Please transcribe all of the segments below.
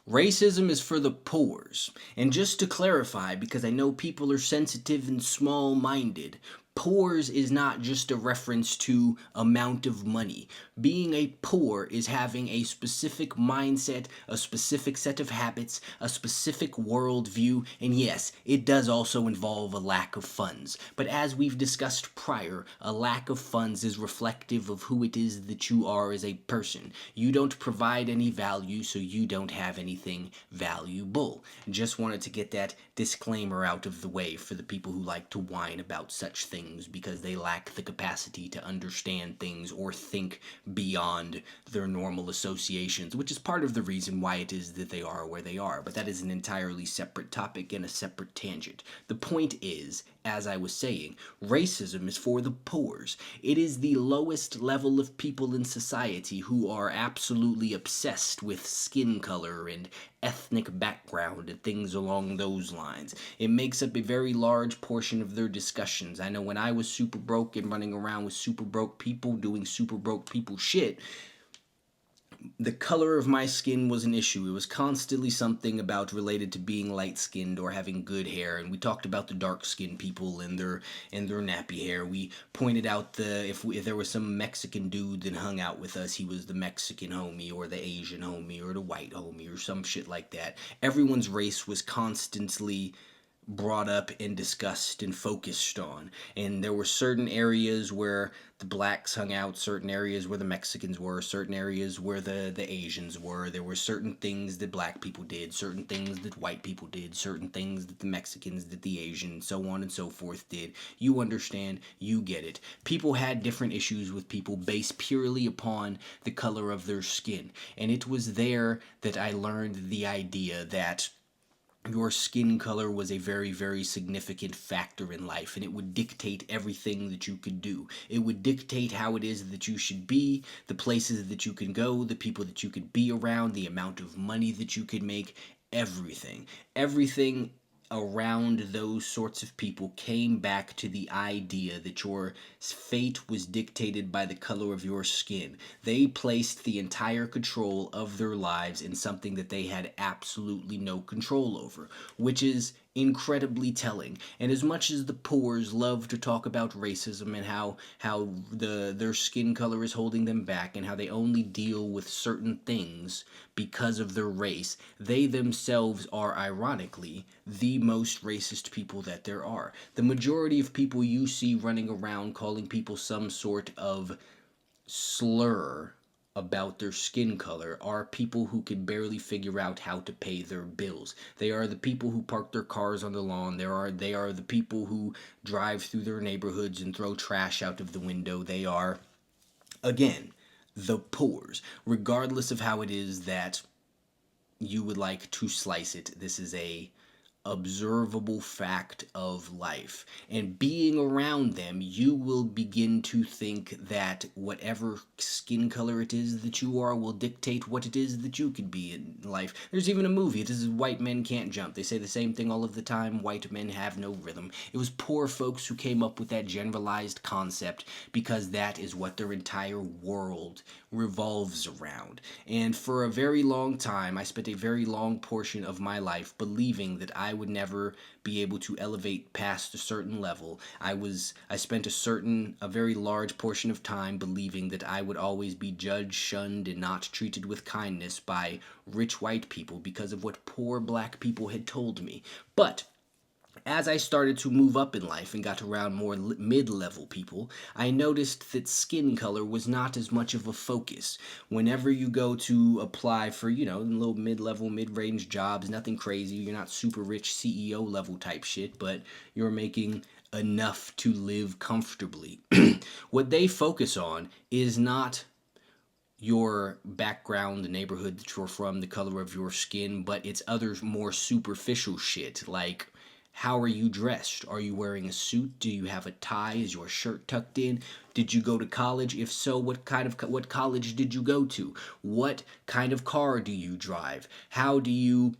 Racism is for the poors. And just to clarify, because I know people are sensitive and small minded, poors is not just a reference to amount of money. Being a poor is having a specific mindset, a specific set of habits, a specific worldview, and yes, it does also involve a lack of funds. But as we've discussed prior, a lack of funds is reflective of who it is that you are as a person. You don't provide any value, so you don't have anything valuable. Just wanted to get that disclaimer out of the way for the people who like to whine about such things because they lack the capacity to understand things or think beyond their normal associations, which is part of the reason why it is that they are where they are. But that is an entirely separate topic and a separate tangent. The point is, as I was saying, racism is for the poors. It is the lowest level of people in society who are absolutely obsessed with skin color and ethnic background and things along those lines. It makes up a very large portion of their discussions. I know when I was super broke and running around with super broke people doing super broke people shit, the color of my skin was an issue. It was constantly something about related to being light skinned or having good hair. And we talked about the dark skinned people and their nappy hair. We pointed out if there was some Mexican dude that hung out with us, he was the Mexican homie or the Asian homie or the white homie or some shit like that. Everyone's race was constantly brought up and discussed and focused on. And there were certain areas where the blacks hung out, certain areas where the Mexicans were, certain areas where the Asians were. There were certain things that black people did, certain things that white people did, certain things that the Mexicans, that the Asians, so on and so forth did. You understand, you get it. People had different issues with people based purely upon the color of their skin. And it was there that I learned the idea that your skin color was a very, very significant factor in life, and it would dictate everything that you could do. It would dictate how it is that you should be, the places that you can go, the people that you could be around, the amount of money that you could make, everything. Everything around those sorts of people came back to the idea that your fate was dictated by the color of your skin. They placed the entire control of their lives in something that they had absolutely no control over, which is incredibly telling. And as much as the poors love to talk about racism and how their skin color is holding them back and how they only deal with certain things because of their race, they themselves are ironically the most racist people that there are. The majority of people you see running around calling people some sort of slur about their skin color are people who can barely figure out how to pay their bills. They are the people who park their cars on the lawn. They are the people who drive through their neighborhoods and throw trash out of the window. They are, again, the poors. Regardless of how it is that you would like to slice it, this is a observable fact of life. And being around them, you will begin to think that whatever skin color it is that you are will dictate what it is that you could be in life. There's even a movie. This is White Men Can't Jump. They say the same thing all of the time. White men have no rhythm. It was poor folks who came up with that generalized concept because that is what their entire world revolves around. And for a very long time, I spent a very long portion of my life believing that I would never be able to elevate past a certain level. I spent a very large portion of time believing that I would always be judged, shunned, and not treated with kindness by rich white people because of what poor black people had told me. But as I started to move up in life and got around more mid-level people, I noticed that skin color was not as much of a focus. Whenever you go to apply for, little mid-level, mid-range jobs, nothing crazy, you're not super rich CEO level type shit, but you're making enough to live comfortably. What they focus on is not your background, the neighborhood that you're from, the color of your skin, but it's other more superficial shit like how are you dressed? Are you wearing a suit? Do you have a tie? Is your shirt tucked in? Did you go to college? If so, what college did you go to? What kind of car do you drive? How do you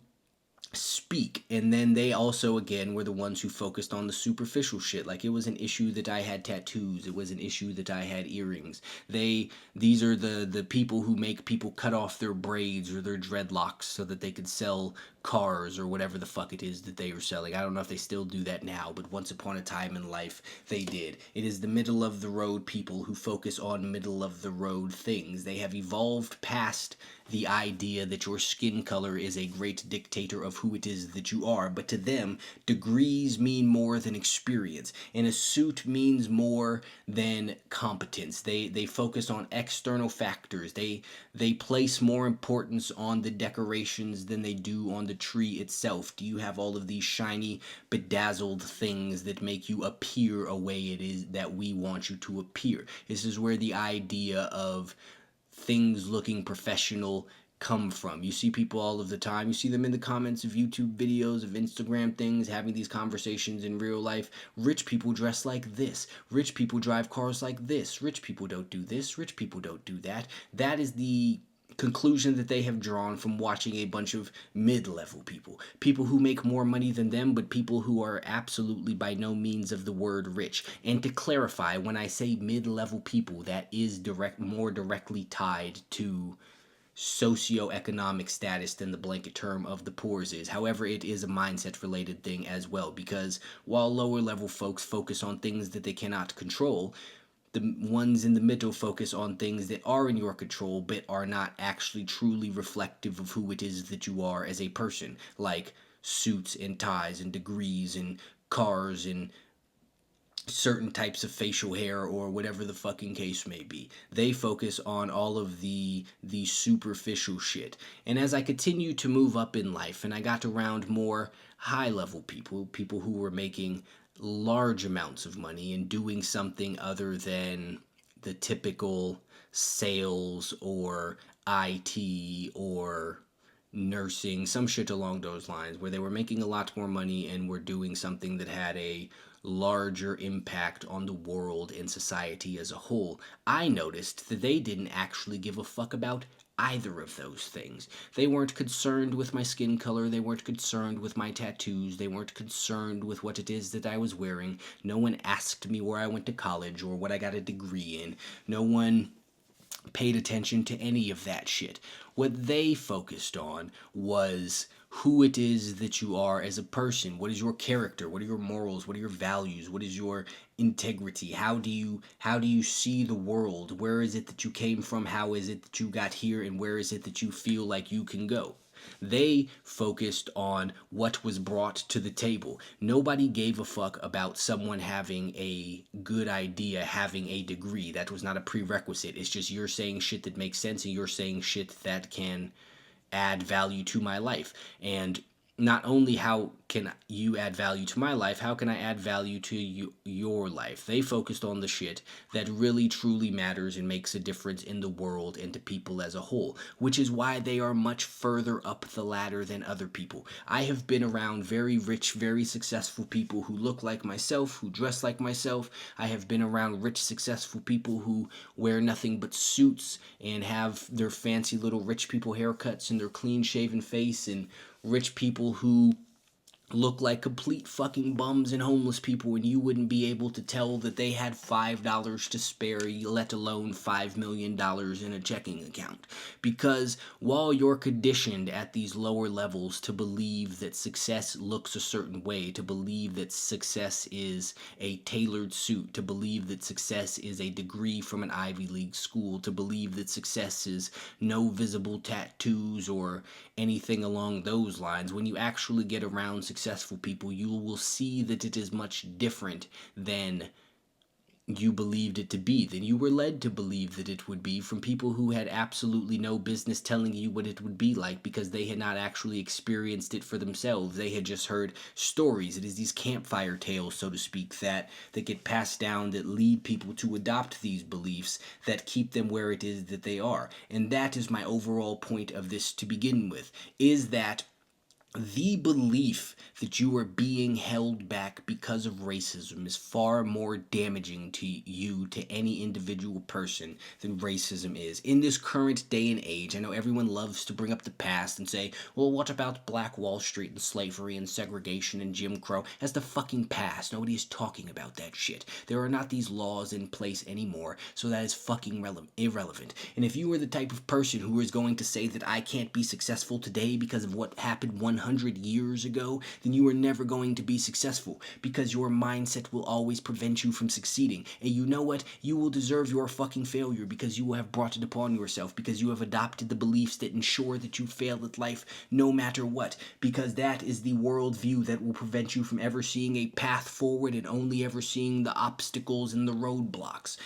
speak. And then they also again were the ones who focused on the superficial shit. Like, it was an issue that I had tattoos, it was an issue that I had earrings. These are the people who make people cut off their braids or their dreadlocks so that they could sell cars or whatever the fuck it is that they are selling. I don't know if they still do that now, but once upon a time in life they did. It is the middle of the road people who focus on middle of the road things. They have evolved past the idea that your skin color is a great dictator of who it is that you are, but to them, degrees mean more than experience, and a suit means more than competence. They focus on external factors. They place more importance on the decorations than they do on the tree itself. Do you have all of these shiny, bedazzled things that make you appear a way it is that we want you to appear? This is where the idea of things looking professional come from. You see people all of the time. You see them in the comments of YouTube videos, of Instagram things, having these conversations in real life. Rich people dress like this. Rich people drive cars like this. Rich people don't do this. Rich people don't do that. That is the conclusion that they have drawn from watching a bunch of mid-level people. People who make more money than them, but people who are absolutely by no means of the word rich. And to clarify, when I say mid-level people, that is more directly tied to socioeconomic status than the blanket term of the poor's is. However, it is a mindset related thing as well, because while lower level folks focus on things that they cannot control, the ones in the middle focus on things that are in your control but are not actually truly reflective of who it is that you are as a person, like suits and ties and degrees and cars and certain types of facial hair or whatever the fucking case may be. They focus on all of the superficial shit. And as I continue to move up in life and I got around more high level people, people who were making large amounts of money and doing something other than the typical sales or IT or nursing, some shit along those lines, where they were making a lot more money and were doing something that had a larger impact on the world and society as a whole, I noticed that they didn't actually give a fuck about either of those things. They weren't concerned with my skin color, they weren't concerned with my tattoos, they weren't concerned with what it is that I was wearing. No one asked me where I went to college or what I got a degree in. No one paid attention to any of that shit. What they focused on was who it is that you are as a person. What is your character? What are your morals? What are your values? What is your integrity? How do you see the world? Where is it that you came from? How is it that you got here, and where is it that you feel like you can go? They focused on what was brought to the table. Nobody gave a fuck about someone having a good idea, having a degree. That was not a prerequisite. It's just you're saying shit that makes sense and you're saying shit that can add value to my life. And not only how can you add value to my life, how can I add value to your life? They focused on the shit that really truly matters and makes a difference in the world and to people as a whole, which is why they are much further up the ladder than other people. I have been around very rich, very successful people who look like myself, who dress like myself. I have been around rich, successful people who wear nothing but suits and have their fancy little rich people haircuts and their clean shaven face, and rich people who look like complete fucking bums and homeless people, and you wouldn't be able to tell that they had $5 to spare, let alone $5 million in a checking account. Because while you're conditioned at these lower levels to believe that success looks a certain way, to believe that success is a tailored suit, to believe that success is a degree from an Ivy League school, to believe that success is no visible tattoos or anything along those lines, when you actually get around successful people, you will see that it is much different than you believed it to be, than you were led to believe that it would be, from people who had absolutely no business telling you what it would be like, because they had not actually experienced it for themselves. They had just heard stories. It is these campfire tales, so to speak, that get passed down, that lead people to adopt these beliefs, that keep them where it is that they are. And that is my overall point of this to begin with, is that The belief that you are being held back because of racism is far more damaging to you, to any individual person, than racism is. In this current day and age, I know everyone loves to bring up the past and say, well, what about Black Wall Street and slavery and segregation and Jim Crow? That's the fucking past. Nobody is talking about that shit. There are not these laws in place anymore, so that is fucking irrelevant. And if you are the type of person who is going to say that I can't be successful today because of what happened 100 years ago, then you are never going to be successful, because your mindset will always prevent you from succeeding. And you know what? You will deserve your fucking failure, because you will have brought it upon yourself, because you have adopted the beliefs that ensure that you fail at life no matter what, because that is the worldview that will prevent you from ever seeing a path forward and only ever seeing the obstacles and the roadblocks.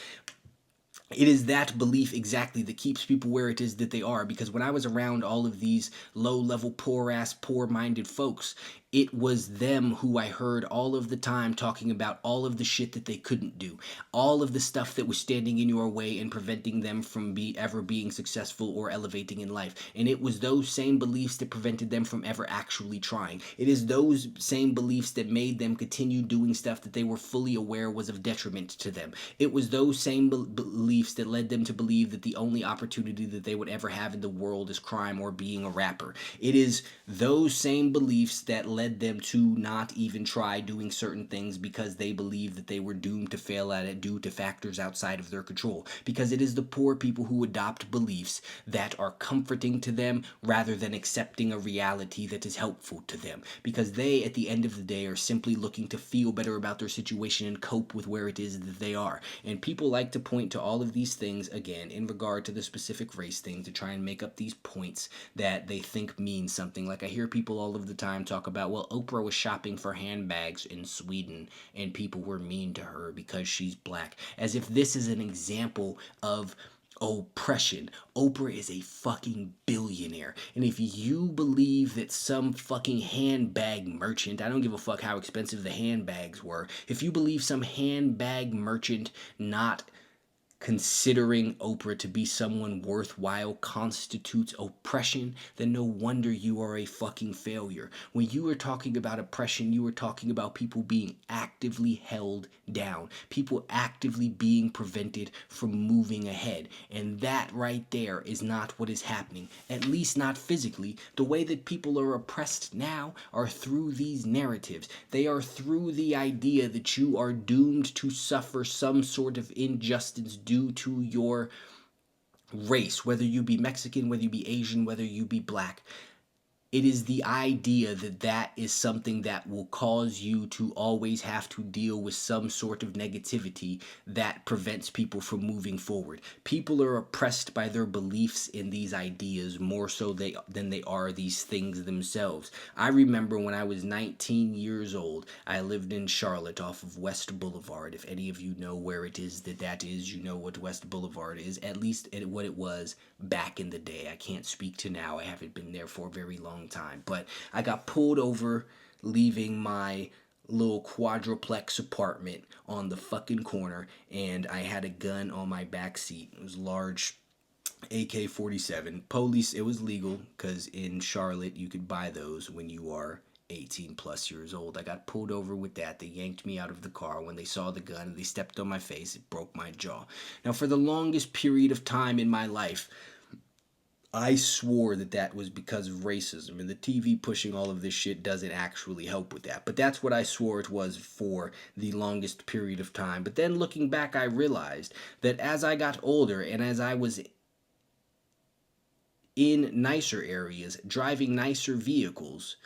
It is that belief exactly that keeps people where it is that they are. Because when I was around all of these low-level, poor-ass, poor-minded folks, it was them who I heard all of the time talking about all of the shit that they couldn't do, all of the stuff that was standing in your way and preventing them from ever being successful or elevating in life. And it was those same beliefs that prevented them from ever actually trying. It is those same beliefs that made them continue doing stuff that they were fully aware was of detriment to them. It was those same beliefs that led them to believe that the only opportunity that they would ever have in the world is crime or being a rapper. It is those same beliefs that led them to not even try doing certain things, because they believed that they were doomed to fail at it due to factors outside of their control. Because it is the poor people who adopt beliefs that are comforting to them rather than accepting a reality that is helpful to them. Because they, at the end of the day, are simply looking to feel better about their situation and cope with where it is that they are. And people like to point to all of these things, again, in regard to the specific race thing, to try and make up these points that they think mean something. Like, I hear people all of the time talk about, well, Oprah was shopping for handbags in Sweden and people were mean to her because she's black. As if this is an example of oppression. Oprah is a fucking billionaire. And if you believe that some fucking handbag merchant, I don't give a fuck how expensive the handbags were, if you believe some handbag merchant not considering Oprah to be someone worthwhile constitutes oppression, then no wonder you are a fucking failure. When you are talking about oppression, you are talking about people being actively held down, people actively being prevented from moving ahead. And that right there is not what is happening, at least not physically. The way that people are oppressed now are through these narratives. They are through the idea that you are doomed to suffer some sort of injustice due to your race, whether you be Mexican, whether you be Asian, whether you be black. It is the idea that that is something that will cause you to always have to deal with some sort of negativity that prevents people from moving forward. People are oppressed by their beliefs in these ideas more so than they are these things themselves. I remember when I was 19 years old, I lived in Charlotte off of West Boulevard. If any of you know where it is that is, you know what West Boulevard is, at least what it was back in the day. I can't speak to now. I haven't been there for a very long time, but I got pulled over leaving my little quadruplex apartment on the fucking corner, and I had a gun on my back seat. It was a large AK-47. Police, it was legal because in Charlotte you could buy those when you are 18 plus years old. I got pulled over with that. They yanked me out of the car. When they saw the gun, they stepped on my face. It broke my jaw. Now, for the longest period of time in my life, I swore that that was because of racism, and the TV pushing all of this shit doesn't actually help with that. But that's what I swore it was for the longest period of time. But then looking back, I realized that as I got older and as I was in nicer areas, driving nicer vehicles,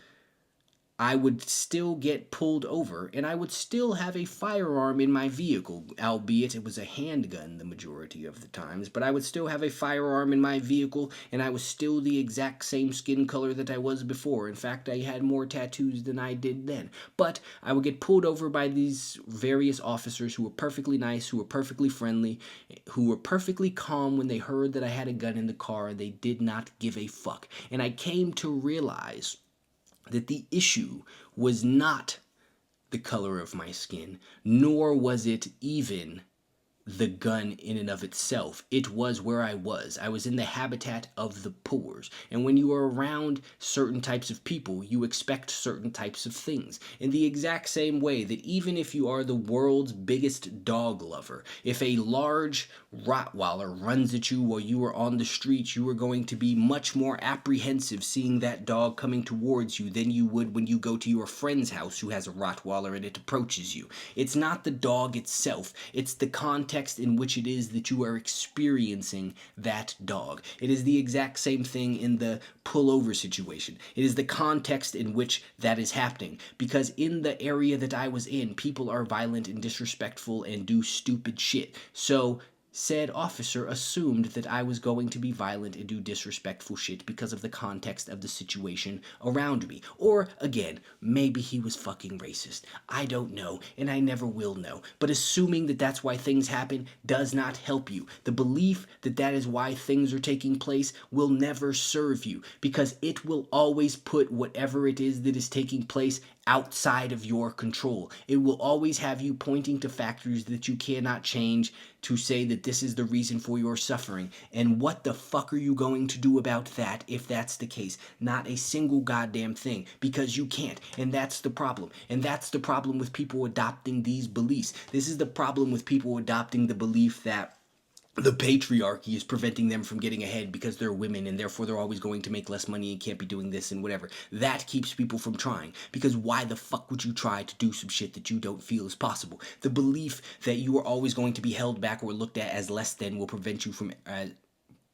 I would still get pulled over, and I would still have a firearm in my vehicle, albeit it was a handgun the majority of the times, but I would still have a firearm in my vehicle, and I was still the exact same skin color that I was before. In fact, I had more tattoos than I did then. But I would get pulled over by these various officers who were perfectly nice, who were perfectly friendly, who were perfectly calm when they heard that I had a gun in the car, and they did not give a fuck. And I came to realize that the issue was not the color of my skin, nor was it even the gun in and of itself. It was where I was. I was in the habitat of the poors. And when you are around certain types of people, you expect certain types of things. In the exact same way that even if you are the world's biggest dog lover, if a large Rottweiler runs at you while you are on the street, you are going to be much more apprehensive seeing that dog coming towards you than you would when you go to your friend's house who has a Rottweiler and it approaches you. It's not the dog itself, it's the context in which it is that you are experiencing that dog. It is the exact same thing in the pullover situation. It is the context in which that is happening. Because in the area that I was in, people are violent and disrespectful and do stupid shit. So said officer assumed that I was going to be violent and do disrespectful shit because of the context of the situation around me. Or, again, maybe he was fucking racist. I don't know, and I never will know. But assuming that that's why things happen does not help you. The belief that that is why things are taking place will never serve you, because it will always put whatever it is that is taking place outside of your control. It will always have you pointing to factors that you cannot change to say that this is the reason for your suffering. And what the fuck are you going to do about that if that's the case? Not a single goddamn thing, because you can't. And that's the problem. And that's the problem with people adopting these beliefs. This is the problem with people adopting the belief that the patriarchy is preventing them from getting ahead because they're women and therefore they're always going to make less money and can't be doing this and whatever. That keeps people from trying, because why the fuck would you try to do some shit that you don't feel is possible? The belief that you are always going to be held back or looked at as less than will prevent you from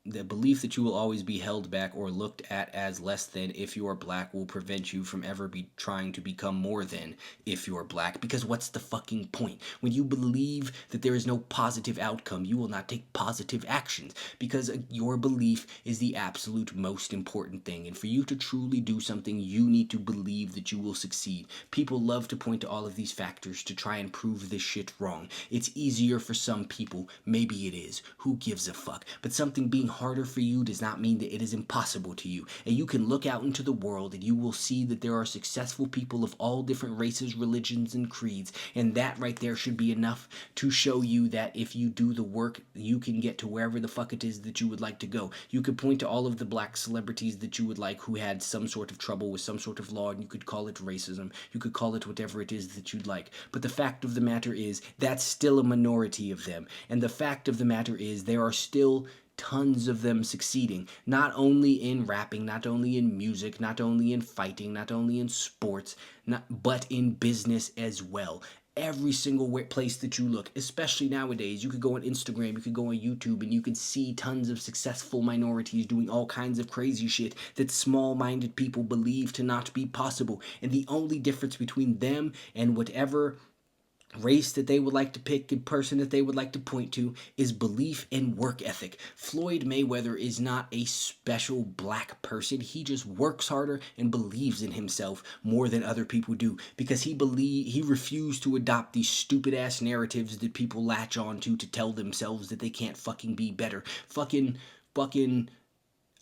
the belief that you will always be held back or looked at as less than if you are black will prevent you from ever be trying to become more than if you're black. Because what's the fucking point? When you believe that there is no positive outcome, you will not take positive actions, because your belief is the absolute most important thing. And for you to truly do something, you need to believe that you will succeed. People love to point to all of these factors to try and prove this shit wrong. It's easier for some people. Maybe it is. Who gives a fuck? But something being harder for you does not mean that it is impossible to you. And you can look out into the world and you will see that there are successful people of all different races, religions, and creeds. And that right there should be enough to show you that if you do the work, you can get to wherever the fuck it is that you would like to go. You could point to all of the black celebrities that you would like who had some sort of trouble with some sort of law, and you could call it racism. You could call it whatever it is that you'd like. But the fact of the matter is, that's still a minority of them. And the fact of the matter is, there are still tons of them succeeding, not only in rapping, not only in music, not only in fighting, not only in sports, but in business as well. Every single place that you look, especially nowadays, you could go on Instagram, you could go on YouTube, and you can see tons of successful minorities doing all kinds of crazy shit that small-minded people believe to not be possible. And the only difference between them and whatever race that they would like to pick and person that they would like to point to is belief and work ethic. Floyd Mayweather is not a special black person. He just works harder and believes in himself more than other people do, because he refused to adopt these stupid ass narratives that people latch on to tell themselves that they can't fucking be better. Fucking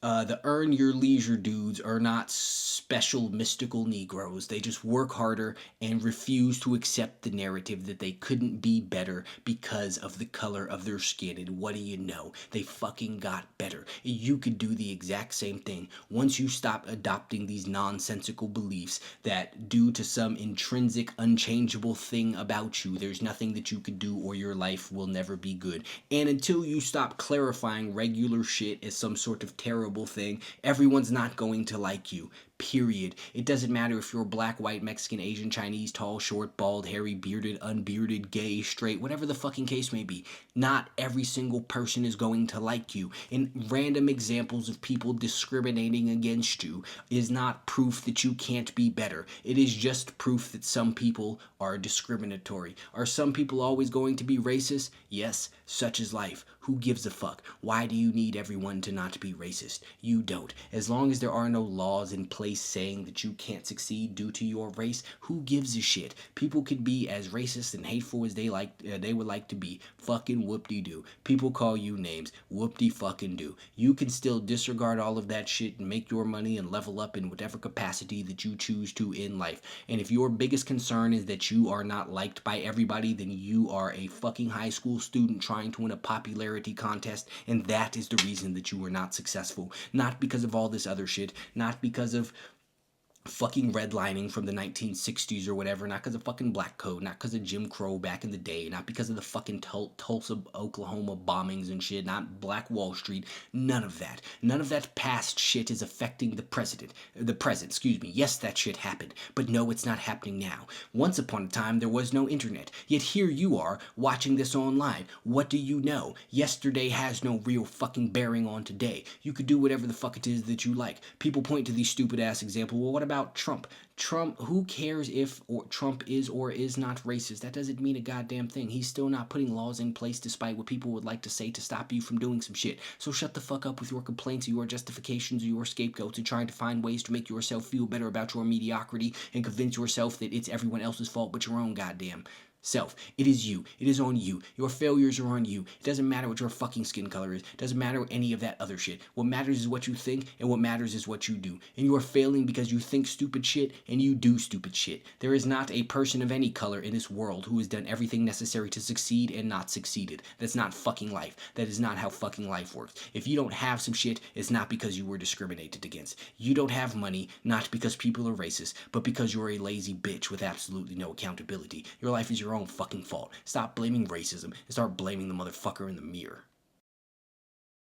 the earn your leisure dudes are not special mystical Negroes. They just work harder and refuse to accept the narrative that they couldn't be better because of the color of their skin. And what do you know? They fucking got better. You could do the exact same thing once you stop adopting these nonsensical beliefs that due to some intrinsic unchangeable thing about you, there's nothing that you could do or your life will never be good. And until you stop clarifying regular shit as some sort of terrible thing, everyone's not going to like you. Period. It doesn't matter if you're black, white, Mexican, Asian, Chinese, tall, short, bald, hairy, bearded, unbearded, gay, straight, whatever the fucking case may be. Not every single person is going to like you. And random examples of people discriminating against you is not proof that you can't be better. It is just proof that some people are discriminatory. Are some people always going to be racist? Yes, such is life. Who gives a fuck? Why do you need everyone to not be racist? You don't. As long as there are no laws in place place saying that you can't succeed due to your race, who gives a shit? People could be as racist and hateful as they would like to be. Fucking whoop-de-doo. People call you names. Whoop-de-fucking-do. You can still disregard all of that shit and make your money and level up in whatever capacity that you choose to in life. And if your biggest concern is that you are not liked by everybody, then you are a fucking high school student trying to win a popularity contest, and that is the reason that you are not successful. Not because of all this other shit, not because of fucking redlining from the 1960s or whatever, not because of fucking black code, not because of Jim Crow back in the day, not because of the fucking Tulsa, Oklahoma bombings and shit, not Black Wall Street, none of that. None of that past shit is affecting the present, excuse me. Yes, that shit happened, but no, it's not happening now. Once upon a time, there was no internet, yet here you are, watching this online. What do you know? Yesterday has no real fucking bearing on today. You could do whatever the fuck it is that you like. People point to these stupid ass examples. Well, what about Trump? Who cares if Trump is or is not racist? That doesn't mean a goddamn thing. He's still not putting laws in place despite what people would like to say to stop you from doing some shit. So shut the fuck up with your complaints, your justifications, your scapegoats, and trying to find ways to make yourself feel better about your mediocrity and convince yourself that it's everyone else's fault but your own goddamn self. It is you. It is on you. Your failures are on you. It doesn't matter what your fucking skin color is. It doesn't matter any of that other shit. What matters is what you think, and what matters is what you do. And you are failing because you think stupid shit and you do stupid shit. There is not a person of any color in this world who has done everything necessary to succeed and not succeeded. That's not fucking life. That is not how fucking life works. If you don't have some shit, it's not because you were discriminated against. You don't have money, not because people are racist, but because you're a lazy bitch with absolutely no accountability. Your life is your own fucking fault. Stop blaming racism and start blaming the motherfucker in the mirror.